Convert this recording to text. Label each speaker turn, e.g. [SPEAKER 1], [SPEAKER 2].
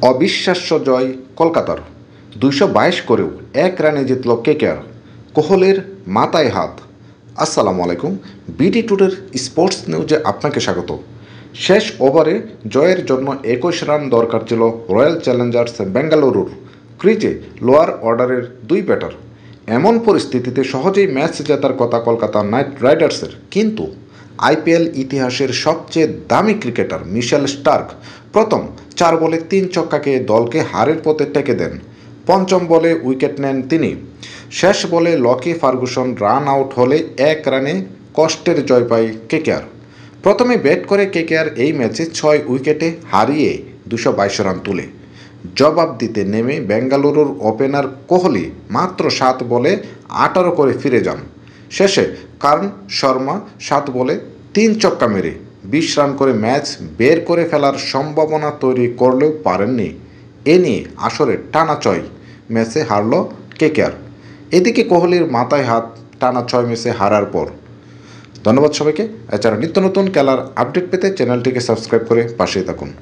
[SPEAKER 1] অবিশ্বাস্য জয় কলকাতার ২২২ করেও ১ রানে জিতল কেকেআর। কোহলির মাথায় হাত। আসসালামু আলাইকুম, বিডি টুডের স্পোর্টস নিউজে আপনাকে স্বাগত। শেষ ওভারে জয়ের জন্য ২১ রান দরকার ছিল রয়্যাল চ্যালেঞ্জার্স বেঙ্গালুরুর। ক্রিজে লোয়ার অর্ডারের ২ ব্যাটার। এমন পরিস্থিতিতে সহজেই ম্যাচ জেতার কথা কলকাতা নাইট রাইডার্সের, কিন্তু আইপিএল ইতিহাসের সবচেয়ে দামি ক্রিকেটার মিশেল স্টার্ক প্রথম ৪ বলে ৩ ছক্কাকে দলকে হারের পথে টেকে দেন। পঞ্চম বলে উইকেট নেন তিনি। শেষ বলে লকি ফার্গুসন রান আউট হলে ১ রানে কষ্টের জয় পায় কেকেআর। প্রথমে ব্যাট করে কেকেআর এই ম্যাচে ৬ উইকেটে হারিয়ে ২২২ রান তুলে। জবাব দিতে নেমে বেঙ্গালুরুর ওপেনার কোহলি মাত্র ৭ বলে ১৮ করে ফিরে যান। শেষে কার্ন শর্মা ৭ বলে ৩ ছক্কা মেরে ২০ রান করে ম্যাচ বের করে ফেলার সম্ভাবনা তৈরি করলেও পারেননি। এ নিয়ে আসরে টানা ৬ ম্যাচে হারল কেকেআর। এদিকে কোহলির মাথায় হাত, টানা ৬ ম্যাচে হারার পর। ধন্যবাদ সবাইকে। এছাড়া নিত্য নতুন খেলার আপডেট পেতে চ্যানেলটিকে সাবস্ক্রাইব করে পাশেই থাকুন।